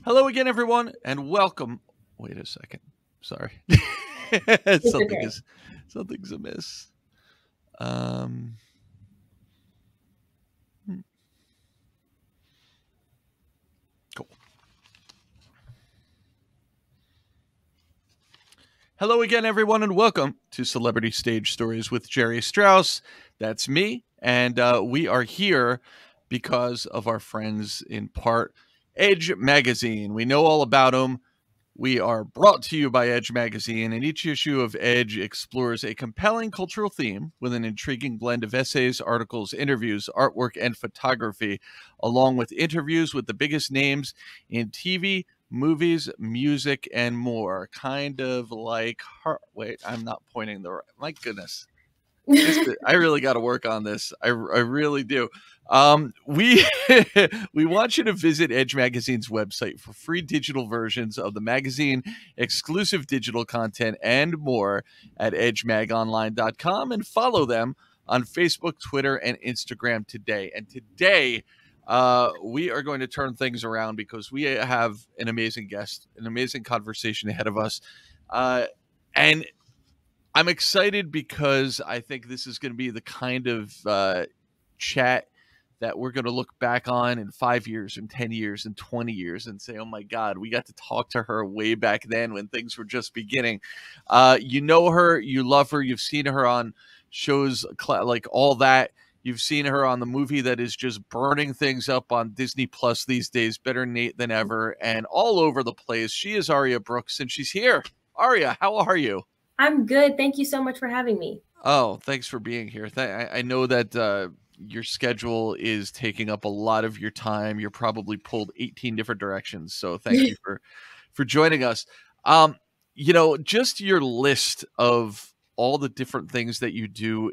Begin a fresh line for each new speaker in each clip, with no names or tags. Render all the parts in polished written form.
Hello again, everyone, and welcome. Wait a second. Sorry.
It's
Something
okay.
is something's amiss. Um hmm, cool. Hello again, everyone, and welcome to Celebrity Stage Stories with Jerry Strauss. That's me, and we are here because of our friends in part Edge Magazine. We know all about them. We are brought to you by Edge Magazine, and each issue of Edge explores a compelling cultural theme with an intriguing blend of essays, articles, interviews, artwork, and photography, along with interviews with the biggest names in TV, movies, music, and more. Kind of like, wait, I'm not pointing the right. My goodness. I really got to work on this. I really do. We we want you to visit Edge Magazine's website for free digital versions of the magazine, exclusive digital content, and more at edgemagonline.com, and follow them on Facebook, Twitter, and Instagram today. And today, we are going to turn things around because we have an amazing guest, an amazing conversation ahead of us. And I'm excited because I think this is going to be the kind of chat that we're going to look back on in 5 years and 10 years and 20 years and say, oh my God, we got to talk to her way back then when things were just beginning. You know her, you love her, you've seen her on shows like all that. You've seen her on the movie that is just burning things up on Disney Plus these days, better Nate than ever, and all over the place. She is ARIA Brooks, and she's here. ARIA, how are you?
I'm good. Thank you so much for having me.
Oh, thanks for being here. I know that your schedule is taking up a lot of your time. You're probably pulled 18 different directions. So thank you for joining us. Just your list of all the different things that you do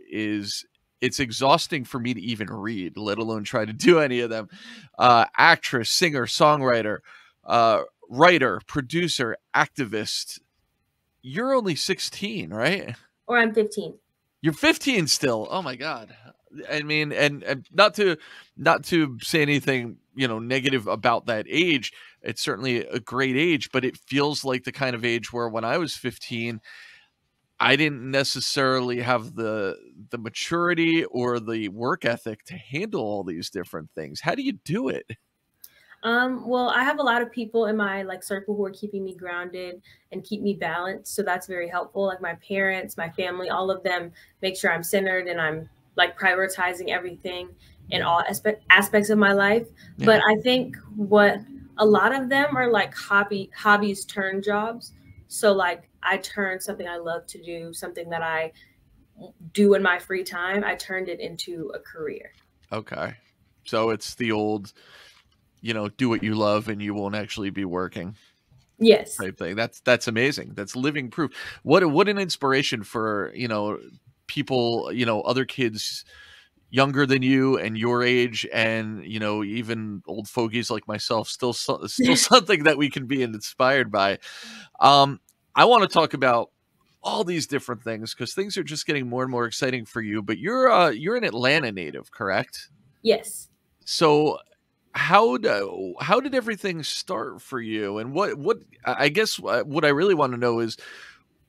it's exhausting for me to even read, let alone try to do any of them. Actress, singer, songwriter, writer, producer, activist. You're only 16, right?
Or I'm 15.
You're 15 still. Oh my God. I mean, and not to say anything, negative about that age. It's certainly a great age, but it feels like the kind of age where when I was 15, I didn't necessarily have the maturity or the work ethic to handle all these different things. How do you do it?
Well, I have a lot of people in my circle who are keeping me grounded and keep me balanced. So that's very helpful. Like my parents, my family, all of them make sure I'm centered and I'm prioritizing everything in all aspects of my life.
Yeah.
But I think what a lot of them are hobbies turn jobs. So I turned something I love to do, something that I do in my free time, I turned it into a career.
Okay. So it's the old, do what you love and you won't actually be working
Yes.
type thing. That's amazing. That's living proof. What an inspiration for, people, other kids younger than you and your age, and even old fogies like myself, still something that we can be inspired by. I want to talk about all these different things because things are just getting more and more exciting for you. But you're an Atlanta native, correct?
Yes.
So how did everything start for you, and what I guess what I really want to know is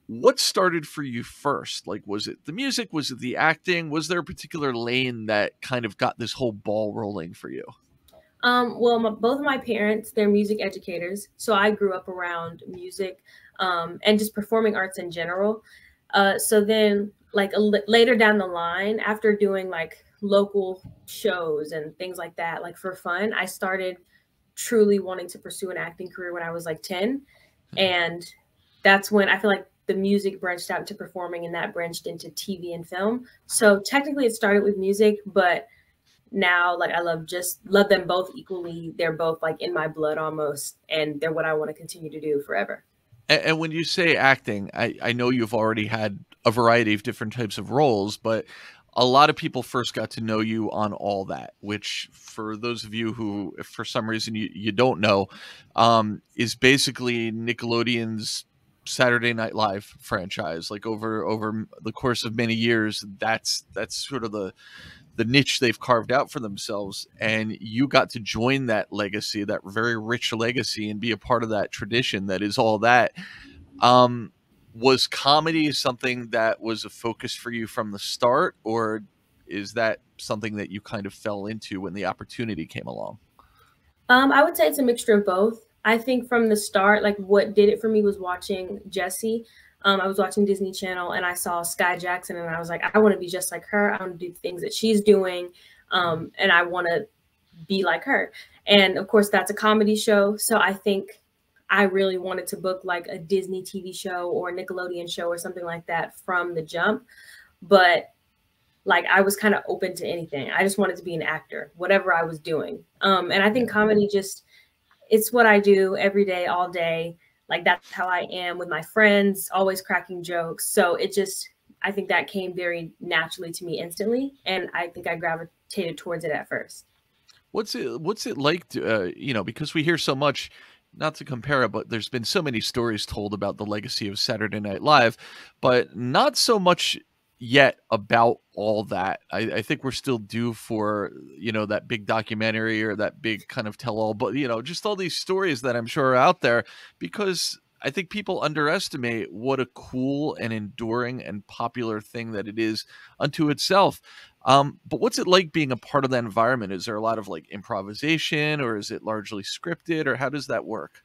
what started for you first? Like, was it the music? Was it the acting? Was there a particular lane that kind of got this whole ball rolling for you?
Well, both of my parents, they're music educators. So I grew up around music and just performing arts in general. So then, later down the line, after doing local shows and things like that, for fun, I started truly wanting to pursue an acting career when I was 10. And that's when I feel like the music branched out into performing, and that branched into TV and film. So technically it started with music, but now I love them both equally. They're both in my blood almost, and they're what I want to continue to do forever.
And when you say acting, I know you've already had a variety of different types of roles, but a lot of people first got to know you on All That, which for those of you who, if for some reason you don't know, is basically Nickelodeon's Saturday Night Live franchise. Like over the course of many years, that's sort of the niche they've carved out for themselves, and you got to join that legacy, that very rich legacy, and be a part of that tradition that is all that. Was comedy something that was a focus for you from the start, or is that something that you kind of fell into when the opportunity came along?
I would say it's a mixture of both. I think from the start, like what did it for me was watching Jessie. I was watching Disney Channel and I saw Sky Jackson and I was like, I want to be just like her. I want to do things that she's doing. And I want to be like her. And of course, that's a comedy show. So I think I really wanted to book like a Disney TV show or a Nickelodeon show or something like that from the jump. But like I was kind of open to anything. I just wanted to be an actor, whatever I was doing. And I think comedy just, it's what I do every day, all day. Like that's how I am with my friends, always cracking jokes. So it just, I think that came very naturally to me instantly. And I think I gravitated towards it at first.
What's it like to, because we hear so much, not to compare it, but there's been so many stories told about the legacy of Saturday Night Live, but not so much yet about all that. I think we're still due for, that big documentary or that big kind of tell all, but, just all these stories that I'm sure are out there, because I think people underestimate what a cool and enduring and popular thing that it is unto itself. But what's it like being a part of that environment? Is there a lot of like improvisation, or is it largely scripted, or how does that work?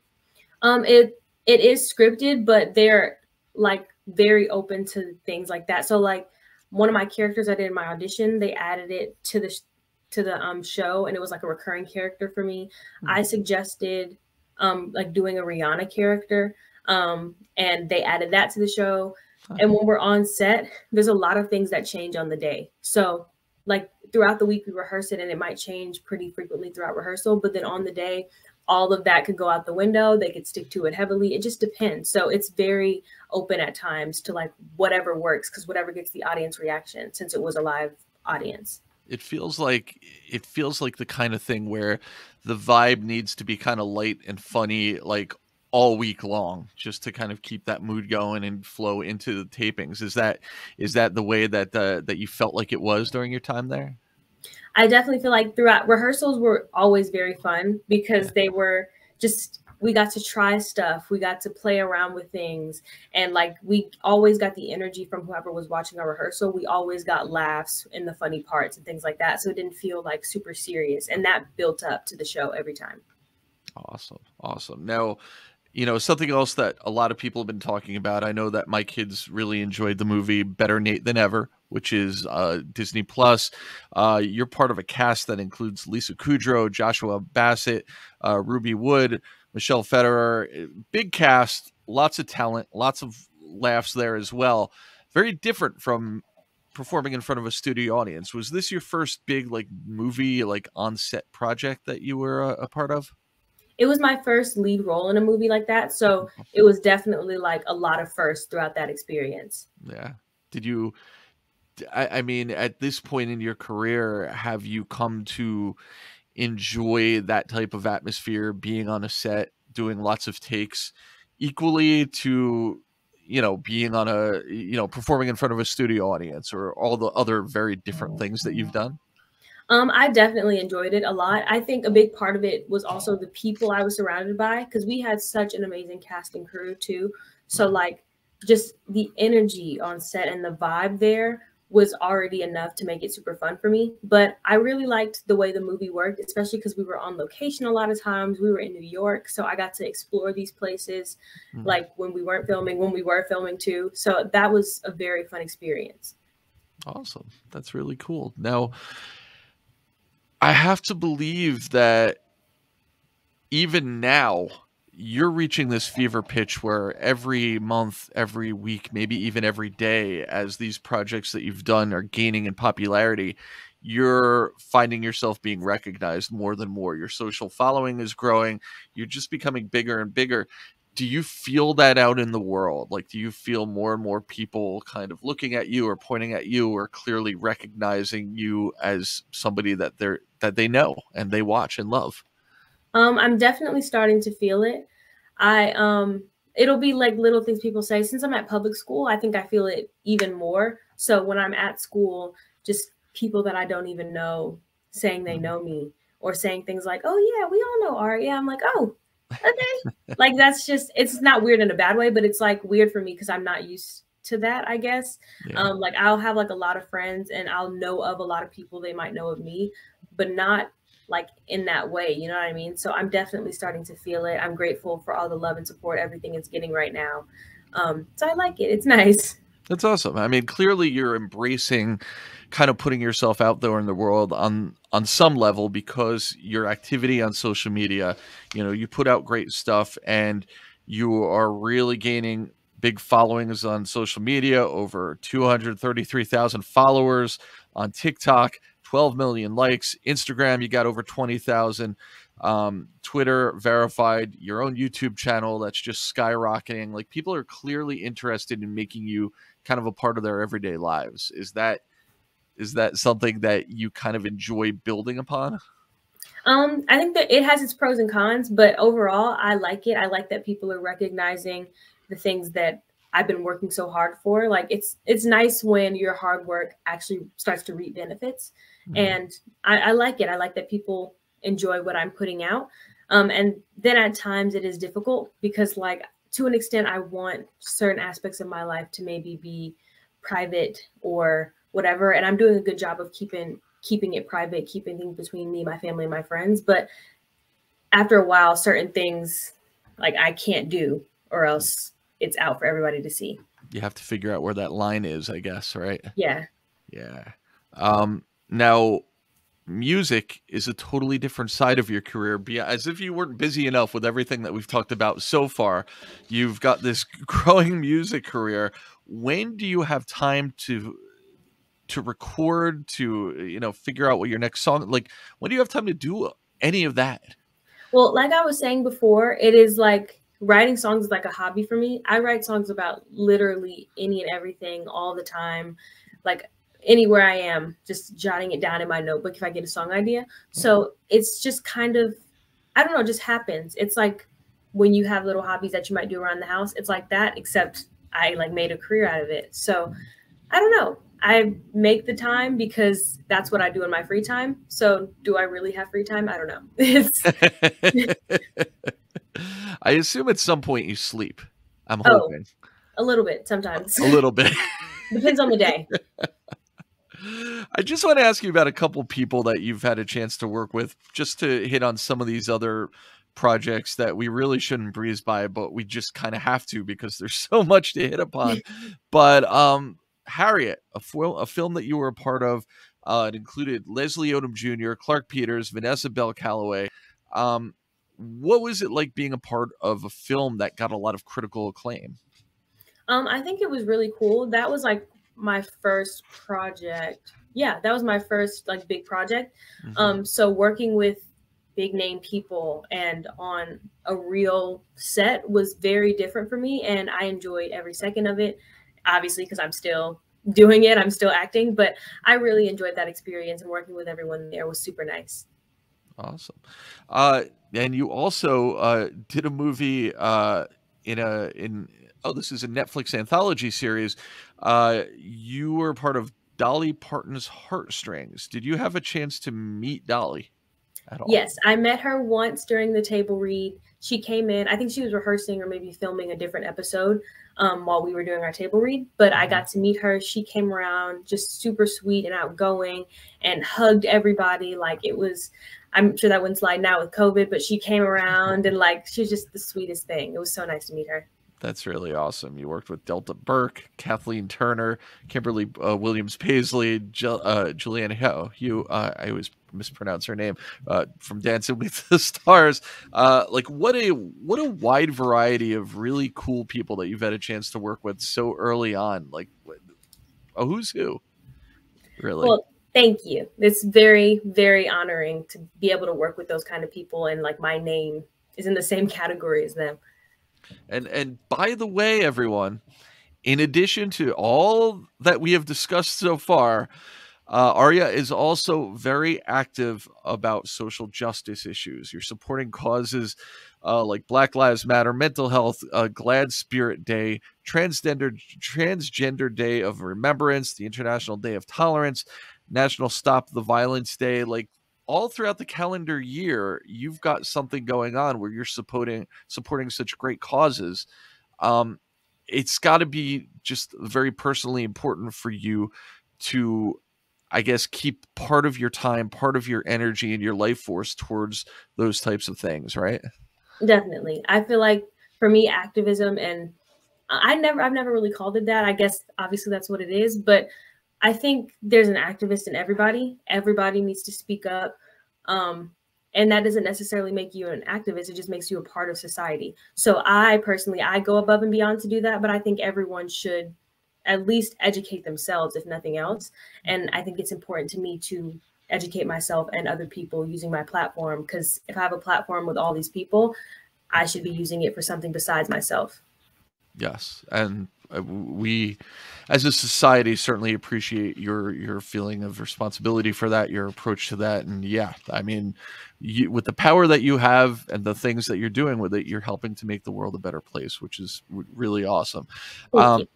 It is scripted, but they're like very open to things like that. So like one of my characters I did in my audition, they added it to the show, and it was like a recurring character for me. I suggested like doing a Rihanna character, and they added that to the show. And when we're on set, there's a lot of things that change on the day. So like throughout the week we rehearse it and it might change pretty frequently throughout rehearsal, but then on the day, all of that could go out the window. They could stick to it heavily. It just depends. So it's very open at times to like whatever works, because whatever gets the audience reaction, since it was a live audience.
It feels like the kind of thing where the vibe needs to be kind of light and funny, like all week long, just to kind of keep that mood going and flow into the tapings. Is that the way that that you felt like it was during your time there?
I definitely feel like throughout rehearsals were always very fun because they were just, we got to try stuff. We got to play around with things. And like, we always got the energy from whoever was watching our rehearsal. We always got laughs in the funny parts and things like that. So it didn't feel like super serious. And that built up to the show every time.
Awesome. Awesome. Now, something else that a lot of people have been talking about, I know that my kids really enjoyed the movie Better Nate Than Ever, which is Disney Plus. You're part of a cast that includes Lisa Kudrow, Joshua Bassett, Ruby Wood, Michelle Federer. Big cast, lots of talent, lots of laughs there as well. Very different from performing in front of a studio audience. Was this your first big like movie, like on set project that you were a part of?
It was my first lead role in a movie like that. So it was definitely like a lot of firsts throughout that experience.
Yeah. Did you, I mean, at this point in your career, have you come to enjoy that type of atmosphere, being on a set, doing lots of takes, equally to, being on a, performing in front of a studio audience, or all the other very different things that you've done?
I definitely enjoyed it a lot. I think a big part of it was also the people I was surrounded by, because we had such an amazing cast and crew too. So like just the energy on set and the vibe there was already enough to make it super fun for me. But I really liked the way the movie worked, especially because we were on location a lot of times. We were in New York, so I got to explore these places like when we weren't filming, when we were filming too. So that was a very fun experience.
Awesome. That's really cool. Now, I have to believe that even now you're reaching this fever pitch where every month, every week, maybe even every day, as these projects that you've done are gaining in popularity, you're finding yourself being recognized more than more. Your social following is growing. You're just becoming bigger and bigger. Do you feel that out in the world? Like, do you feel more and more people kind of looking at you or pointing at you or clearly recognizing you as somebody that they know and they watch and love?
I'm definitely starting to feel it. It'll be like little things people say. Since I'm at public school, I think I feel it even more. So when I'm at school, just people that I don't even know saying they know me, or saying things like, "Oh yeah, we all know Aria." I'm like, "Oh, okay." Like, that's just, it's not weird in a bad way, but it's like weird for me because I'm not used to that, I guess.
Yeah.
Like, I'll have like a lot of friends and I'll know of a lot of people they might know of me, but not like in that way, you know what I mean? So I'm definitely starting to feel it. I'm grateful for all the love and support everything is getting right now. So I like it. It's nice.
That's awesome. I mean, clearly you're embracing kind of putting yourself out there in the world on some level, because your activity on social media, you know, you put out great stuff and you are really gaining big followings on social media, over 233,000 followers on TikTok, 12 million likes. Instagram, you got over 20,000. Twitter verified, your own YouTube channel that's just skyrocketing. Like, people are clearly interested in making you kind of a part of their everyday lives. Is that something that you kind of enjoy building upon?
I think that it has its pros and cons, but overall, I like it. I like that people are recognizing the things that I've been working so hard for. Like, it's nice when your hard work actually starts to reap benefits, and I like it. I like that people enjoy what I'm putting out. And then at times it is difficult because, like, to an extent, I want certain aspects of my life to maybe be private or whatever, and I'm doing a good job of keeping it private, keeping things between me, my family, and my friends. But after a while, certain things like I can't do, or else it's out for everybody to see.
You have to figure out where that line is, I guess, right?
Yeah.
Yeah. Now, music is a totally different side of your career. As if you weren't busy enough with everything that we've talked about so far, you've got this growing music career. When do you have time to record, to, you know, figure out what your next song, like, when do you have time to do any of that?
Well, like I was saying before, it is like writing songs is like a hobby for me. I write songs about literally any and everything all the time. Like, anywhere I am, just jotting it down in my notebook if I get a song idea. So it's just kind of, I don't know, it just happens. It's like when you have little hobbies that you might do around the house, it's like that, except I like made a career out of it. So I don't know. I make the time because that's what I do in my free time. So do I really have free time? I don't know.
I assume at some point you sleep. I'm hoping.
A little bit sometimes.
A little bit.
Depends on the day.
I just want to ask you about a couple people that you've had a chance to work with, just to hit on some of these other projects that we really shouldn't breeze by, but we just kind of have to because there's so much to hit upon. But Harriet, a film that you were a part of, it included Leslie Odom Jr., Clark Peters, Vanessa Bell Calloway. What was it like being a part of a film that got a lot of critical acclaim?
I think it was really cool. That was like my first project. Yeah, that was my first like big project. So working with big name people and on a real set was very different for me, and I enjoyed every second of it. Obviously, because I'm still doing it, I'm still acting, but I really enjoyed that experience, and working with everyone there was super nice.
Awesome. And you also did a movie this is a Netflix anthology series. You were part of Dolly Parton's Heartstrings. Did you have a chance to meet Dolly at all?
Yes, I met her once during the table read. She came in, I think she was rehearsing or maybe filming a different episode while we were doing our table read, but I got to meet her. She came around just super sweet and outgoing and hugged everybody. Like, it was, I'm sure that wouldn't slide now with COVID, but she came around and like, she was just the sweetest thing. It was so nice to meet her.
That's really awesome. You worked with Delta Burke, Kathleen Turner, Kimberly Williams Paisley, Julianne Hough. I always mispronounce her name, from Dancing with the Stars. Like, what a wide variety of really cool people that you've had a chance to work with so early on. Like, a who's who, really. Well,
thank you. It's very, very honoring to be able to work with those kind of people, and like my name is in the same category as them.
And by the way, everyone, in addition to all that we have discussed so far, Aria is also very active about social justice issues. You're supporting causes like Black Lives Matter, mental health, Glad Spirit Day, Transgender Day of Remembrance, the International Day of Tolerance. National Stop the Violence Day, like all throughout the calendar year, you've got something going on where you're supporting such great causes. Um, it's got to be just very personally important for you to, I guess, keep part of your time, part of your energy and your life force towards those types of things, right?
Definitely. I feel like for me, activism, and I've never really called it that. I guess obviously that's what it is, but I think there's an activist in everybody. Everybody needs to speak up. Um, and that doesn't necessarily make you an activist. It just makes you a part of society. So I personally, I go above and beyond to do that, but I think everyone should at least educate themselves, if nothing else. And I think it's important to me to educate myself and other people using my platform, because if I have a platform with all these people, I should be using it for something besides myself.
Yes, and we, as a society, certainly appreciate your feeling of responsibility for that, your approach to that, and yeah, I mean, with the power that you have and the things that you're doing with it, you're helping to make the world a better place, which is really awesome.
Thank you.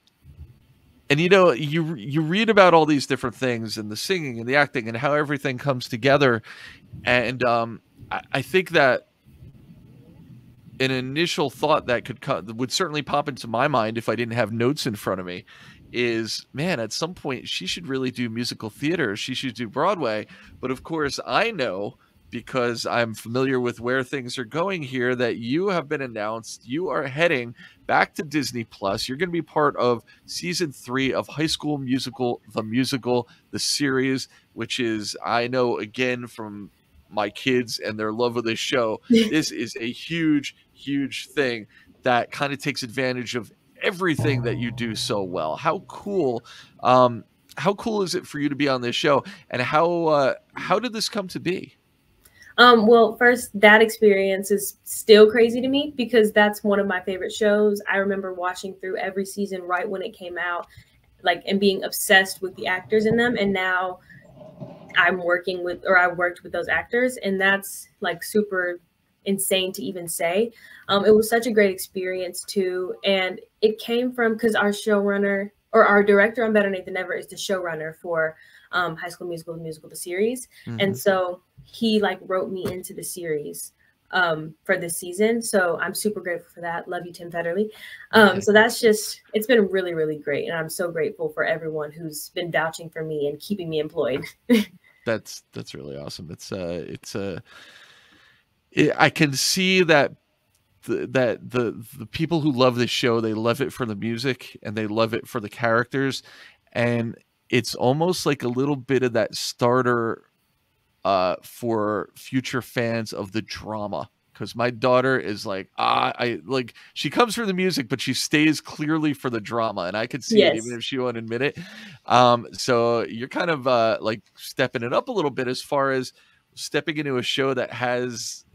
And you read about all these different things and the singing and the acting and how everything comes together, and I think that an initial thought that would certainly pop into my mind if I didn't have notes in front of me is, man, at some point she should really do musical theater. She should do Broadway. But of course, I know, because I'm familiar with where things are going here, that you have been announced. You are heading back to Disney Plus. You're going to be part of season 3 of High School Musical, the series, which is, I know again from my kids and their love of this show, this is a huge, huge thing that kind of takes advantage of everything that you do so well. How cool is it for you to be on this show, and how did this come to be?
Well, first, that experience is still crazy to me because that's one of my favorite shows. I remember watching through every season right when it came out, like, and being obsessed with the actors in them. And now I worked with those actors, and that's like super insane to even say. It was such a great experience too, and it came from, because our showrunner, or our director on Better Nathan Never, is the showrunner for High School Musical, the series, and so he like wrote me into the series for this season. So I'm super grateful for that. Love you, Tim Federley. So it's been really, really great, and I'm so grateful for everyone who's been vouching for me and keeping me employed.
That's really awesome. I can see that the people who love this show, they love it for the music and they love it for the characters, and it's almost like a little bit of that starter for future fans of the drama. Because my daughter is like, she comes for the music, but she stays clearly for the drama, and I could see it even if she won't admit it. So you're kind of like stepping it up a little bit as far as stepping into a show that has,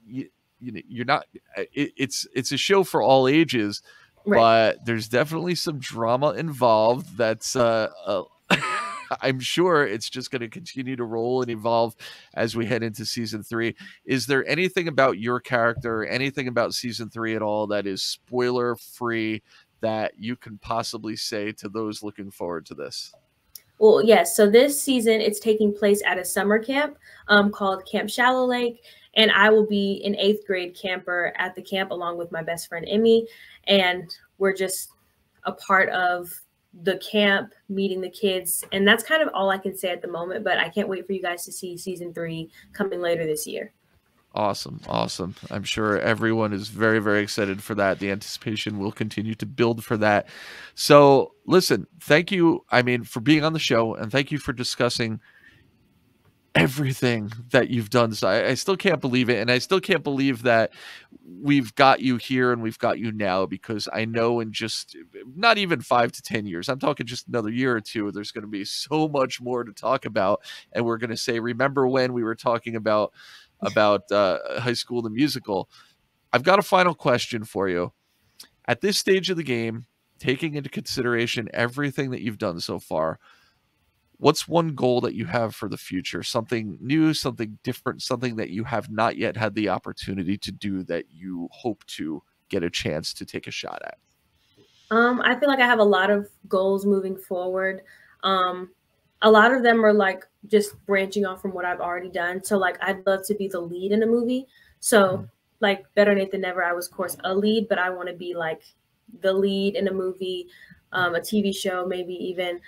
you're not. It's a show for all ages,
Right.
but there's definitely some drama involved. That's I'm sure it's just going to continue to roll and evolve as we head into season 3. Is there anything about your character, anything about season 3 at all that is spoiler free that you can possibly say to those looking forward to this?
Well, yes. So this season, it's taking place at a summer camp called Camp Shallow Lake. And I will be an 8th grade camper at the camp along with my best friend, Emmy. And we're just a part of the camp, meeting the kids. And that's kind of all I can say at the moment. But I can't wait for you guys to see season 3 coming later this year.
Awesome. I'm sure everyone is very, very excited for that. The anticipation will continue to build for that. So listen, thank you, for being on the show, and thank you for discussing everything that you've done. So I still can't believe it. And I still can't believe that we've got you here and we've got you now, because I know in just not even 5 to 10 years, I'm talking just another year or two, there's going to be so much more to talk about. And we're going to say, remember when we were talking about High School the Musical? I've got a final question for you. At this stage of the game, taking into consideration everything that you've done so far, what's one goal that you have for the future? Something new, something different, something that you have not yet had the opportunity to do that you hope to get a chance to take a shot at?
I feel like I have a lot of goals moving forward. a lot of them are like just branching off from what I've already done. So like I'd love to be the lead in a movie. So like Better Late Than Never, I was of course a lead, but I want to be like the lead in a movie, a TV show, maybe even.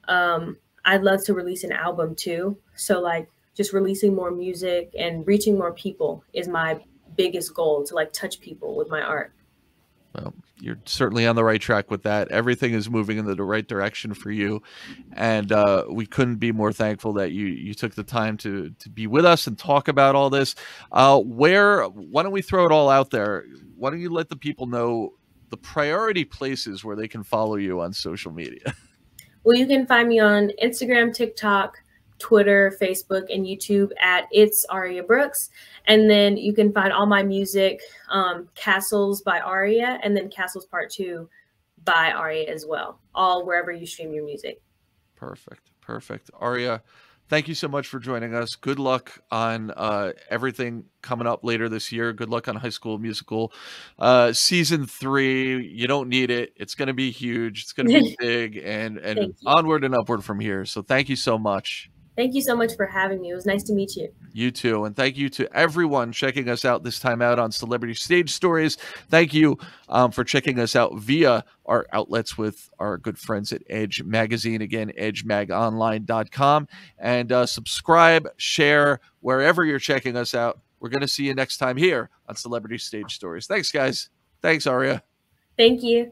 I'd love to release an album too. So like just releasing more music and reaching more people is my biggest goal, to like touch people with my art.
Well, you're certainly on the right track with that. Everything is moving in the right direction for you, and we couldn't be more thankful that you took the time to be with us and talk about all this. Why don't we throw it all out there? Why don't you let the people know the priority places where they can follow you on social media?
Well, you can find me on Instagram, TikTok, Twitter, Facebook, and YouTube at It's Aria Brooks. And then you can find all my music, Castles by Aria, and then Castles Part 2 by Aria as well, all wherever you stream your music.
Perfect. Perfect. Aria, thank you so much for joining us. Good luck on everything coming up later this year. Good luck on High School Musical season 3. You don't need it. It's going to be huge. It's going to be big, and onward and upward from here. So thank you so much.
Thank you so much for having me. It was nice to meet you.
You too. And thank you to everyone checking us out this time out on Celebrity Stage Stories. Thank you for checking us out via our outlets with our good friends at Edge Magazine. Again, edgemagonline.com. And subscribe, share, wherever you're checking us out. We're going to see you next time here on Celebrity Stage Stories. Thanks, guys. Thanks, Aria.
Thank you.